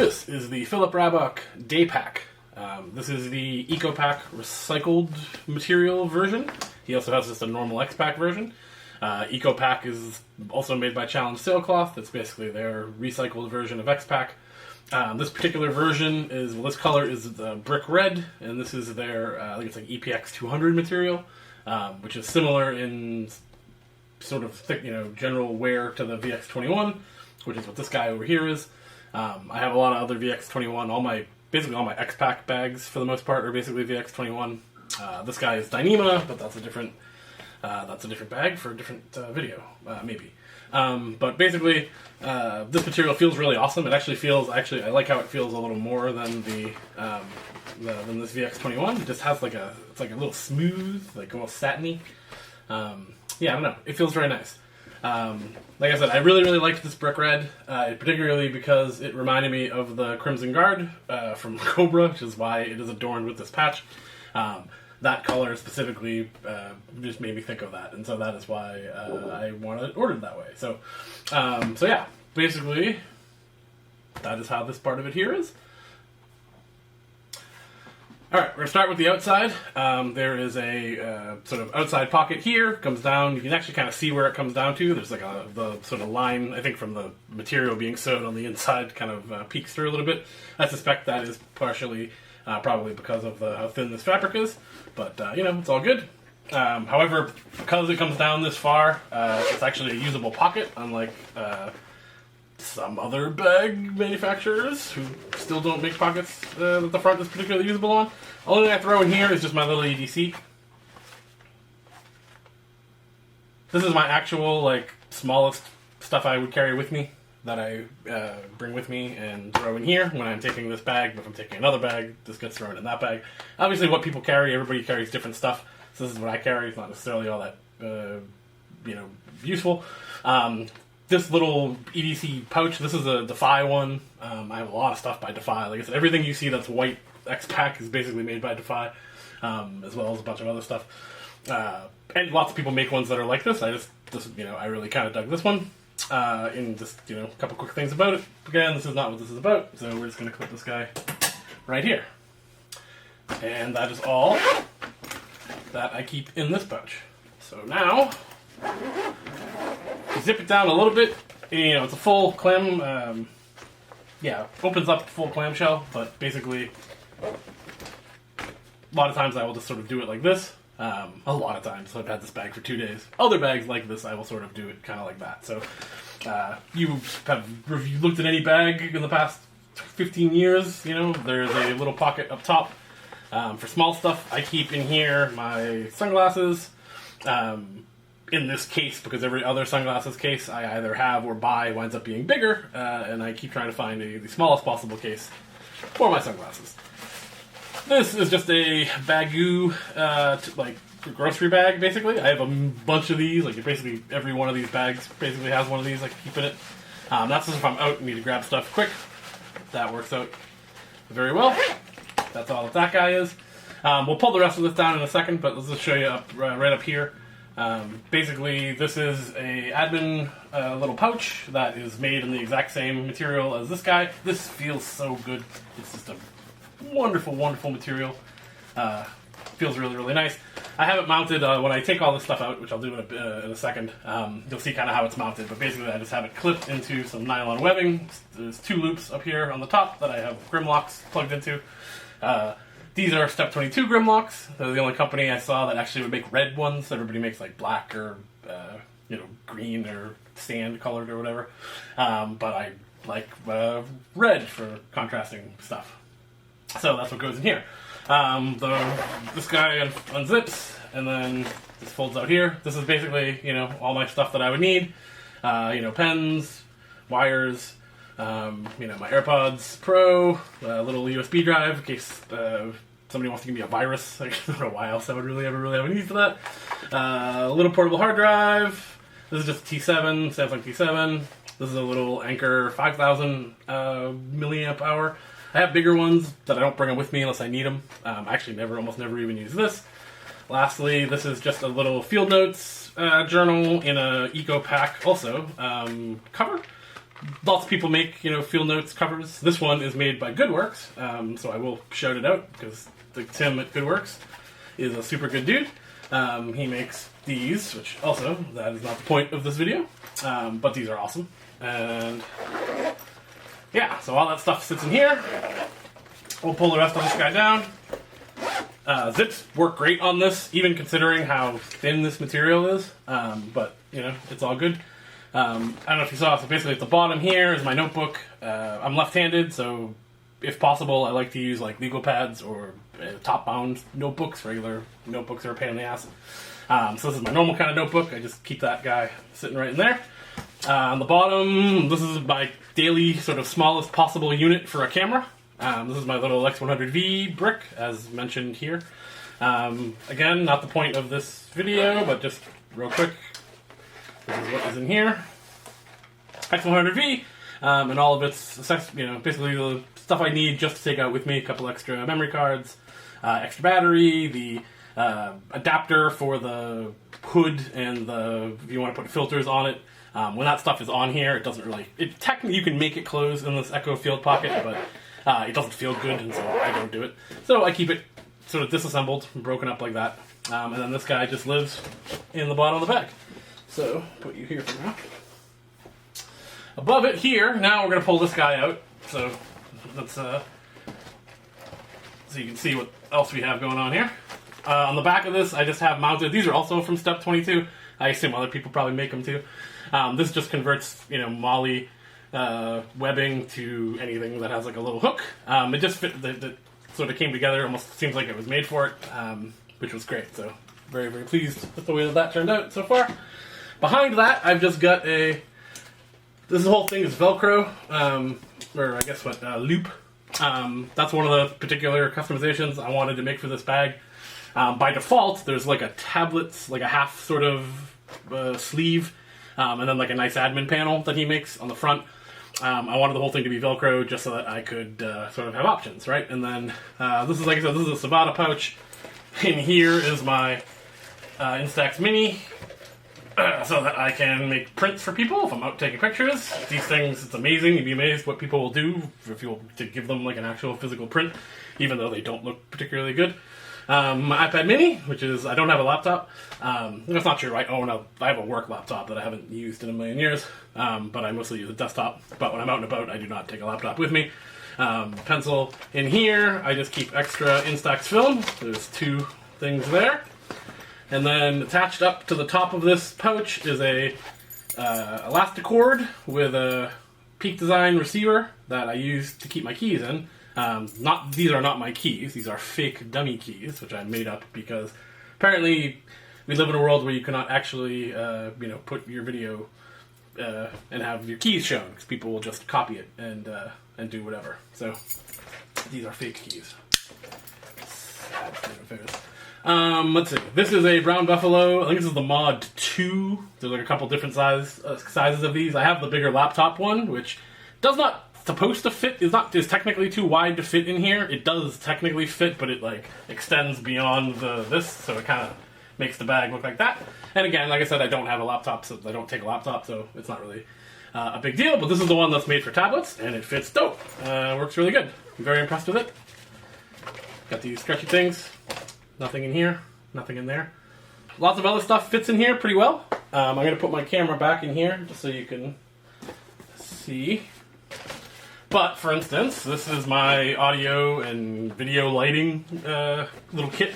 This is the Filip Raboch Daypack. This is the Ecopak recycled material version. He also has just a normal X-Pack version. Ecopak is also made by Challenge Sailcloth. It's basically their recycled version of X-Pack. This particular version is, well, this color is the brick red, and this is their, I think it's like EPX 200 material, which is similar in sort of thick, general wear to the VX21, which is what this guy over here is. I have a lot of other VX21. Basically all my X-Pack bags, for the most part, are basically VX21. This guy is Dyneema, but that's a different bag for a different video, maybe. But basically, this material feels really awesome. It actually feels, I like how it feels a little more than than this VX21. It just has it's like a little smooth, like almost satiny. Yeah, I don't know. It feels very nice. Like I said, I really, really liked this brick red, particularly because it reminded me of the Crimson Guard from Cobra, which is why it is adorned with this patch. That color specifically just made me think of that, and so that is why I wanted it ordered that way. So yeah, basically, that is how this part of it here is. Alright, we're going to start with the outside. There is a sort of outside pocket here, comes down. You can actually kind of see where it comes down to. There's like the sort of line, I think, from the material being sewed on the inside kind of peeks through a little bit. I suspect that is partially probably because of how thin this fabric is, but it's all good. However, because it comes down this far, it's actually a usable pocket, unlike some other bag manufacturers who still don't make pockets that the front is particularly usable on. Only thing I throw in here is just my little EDC. This is my actual, smallest stuff I would carry with me, that I bring with me and throw in here when I'm taking this bag. If I'm taking another bag, this gets thrown in that bag. Obviously, what people carry, everybody carries different stuff. So this is what I carry. It's not necessarily all that, useful. This little EDC pouch, this is a Defy one. I have a lot of stuff by Defy. Like I said, everything you see that's white X-Pack is basically made by Defy, as well as a bunch of other stuff. And lots of people make ones that are like this. I really kind of dug this one. And just, a couple quick things about it. Again, this is not what this is about, so we're just going to clip this guy right here. And that is all that I keep in this pouch. So now, zip it down a little bit. It's a full clam, opens up full clamshell, but basically, a lot of times I will just sort of do it like this. A lot of times. I've had this bag for 2 days. Other bags like this, I will sort of do it kind of like that. So, have you looked at any bag in the past 15 years, there's a little pocket up top. For small stuff, I keep in here my sunglasses. In this case, because every other sunglasses case I either have or buy winds up being bigger, and I keep trying to find the smallest possible case for my sunglasses. This is just a Bagoo, grocery bag, basically. I have a bunch of these. Basically every one of these bags basically has one of these I can keep in it. That's just if I'm out and need to grab stuff quick. That works out very well. That's all that guy is. We'll pull the rest of this down in a second, but let's just show you right up here. Basically, this is a admin little pouch that is made in the exact same material as this guy. This feels so good. It's just a wonderful, wonderful material. Feels really, really nice. I have it mounted when I take all this stuff out, which I'll do in a second. You'll see kind of how it's mounted, but basically I just have it clipped into some nylon webbing. There's 2 loops up here on the top that I have Grimlocks plugged into. These are Step 22 Grimlocks. They're the only company I saw that actually would make red ones. Everybody makes black or green or sand colored or whatever. But I like red for contrasting stuff. So that's what goes in here. This guy unzips and then this folds out here. This is basically all my stuff that I would need. Pens, wires. My AirPods Pro, a little USB drive in case somebody wants to give me a virus. I don't know why else I would really have a need for that. A little portable hard drive. This is just T7, Samsung T7. This is a little Anker 5000 milliamp hour. I have bigger ones that I don't bring them with me unless I need them. I actually almost never even use this. Lastly, this is just a little field notes journal in a Ecopak also cover. lots of people make, field notes covers. This one is made by Goodworks, so I will shout it out because Tim at Goodworks is a super good dude. He makes these, which also, that is not the point of this video, but these are awesome. And yeah, so all that stuff sits in here. We'll pull the rest of this guy down. Zips work great on this, even considering how thin this material is, but it's all good. I don't know if you saw, so basically at the bottom here is my notebook. I'm left-handed, so if possible, I like to use like legal pads or top-bound notebooks. Regular notebooks are a pain in the ass. So this is my normal kind of notebook. I just keep that guy sitting right in there. On the bottom, this is my daily sort of smallest possible unit for a camera. This is my little X100V brick, as mentioned here. Again, not the point of this video, but just real quick, this is what is in here. X100V, and all of its, basically the stuff I need just to take out with me. A couple extra memory cards, extra battery, the adapter for the hood, and if you want to put filters on it. When that stuff is on here, it doesn't really... technically, you can make it close in this Echo Field Pocket, but it doesn't feel good, and so I don't do it. So I keep it sort of disassembled, broken up like that. And then this guy just lives in the bottom of the bag. So, put you here for now. Above it here, now we're going to pull this guy out. So, let's... so you can see what else we have going on here. On the back of this, I just have mounted... These are also from Step 22. I assume other people probably make them too. This just converts, Molly webbing to anything that has like a little hook. It just fit, that sort of came together. Almost seems like it was made for it, which was great. So very, very pleased with the way that turned out so far. Behind that, I've just got this whole thing is Velcro, or I guess what, loop. That's one of the particular customizations I wanted to make for this bag. By default, there's like a tablet, like a half sort of sleeve, and then like a nice admin panel that he makes on the front. I wanted the whole thing to be Velcro just so that I could sort of have options, right? And then this is, like I said, this is a Savata pouch. In here is my Instax Mini, so that I can make prints for people if I'm out taking pictures. These things, it's amazing. You'd be amazed what people will do if you were to give them like an actual physical print, even though they don't look particularly good. My iPad Mini, which is, I don't have a laptop. That's not true. I have a work laptop that I haven't used in a million years, but I mostly use a desktop. But when I'm out and about, I do not take a laptop with me. Pencil in here, I just keep extra Instax film. There's 2 things there. And then attached up to the top of this pouch is a Elasticord with a Peak Design receiver that I use to keep my keys in. These are not my keys. These are fake dummy keys, which I made up because apparently we live in a world where you cannot actually, put your video and have your keys shown because people will just copy it and do whatever. So these are fake keys. Sad state of affairs. Let's see. This is a Brown Buffalo. I think this is the Mod 2. There's like a couple different sizes of these. I have the bigger laptop one, which does not supposed to fit, is technically too wide to fit in here. It does technically fit, but it like extends beyond this, so it kind of makes the bag look like that. And again, like I said, I don't have a laptop, so I don't take a laptop, so it's not really a big deal. But this is the one that's made for tablets, and it fits dope. Works really good. I'm very impressed with it. Got these stretchy things. Nothing in here, nothing in there. Lots of other stuff fits in here pretty well. I'm going to put my camera back in here just so you can see. But, for instance, this is my audio and video lighting little kit.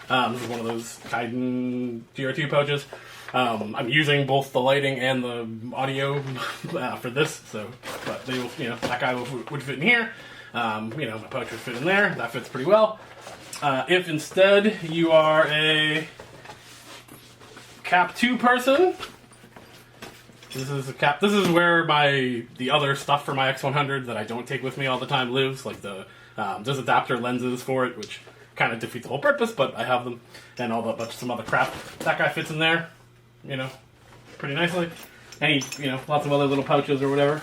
This is one of those Kaiden GR2 pouches. I'm using both the lighting and the audio for this, but they will, that guy would fit in here. My pouch would fit in there. That fits pretty well. If instead you are a Cap 2 person, this is where the other stuff for my X100 that I don't take with me all the time lives, like there's adapter lenses for it, which kind of defeat the whole purpose, but I have them, and some other crap. That guy fits in there, pretty nicely. Lots of other little pouches or whatever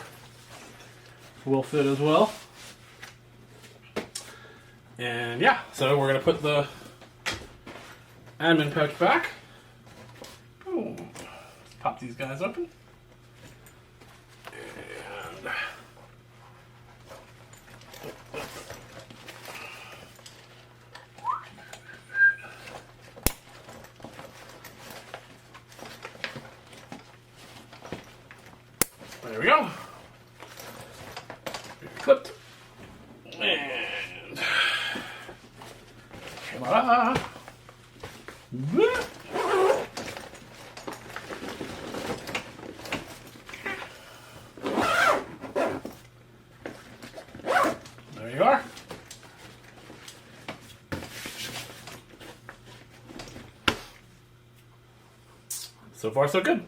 will fit as well. And yeah, so we're going to put the admin pouch back. Boom. Pop these guys open. And clipped. And voila. There you are. So far, so good.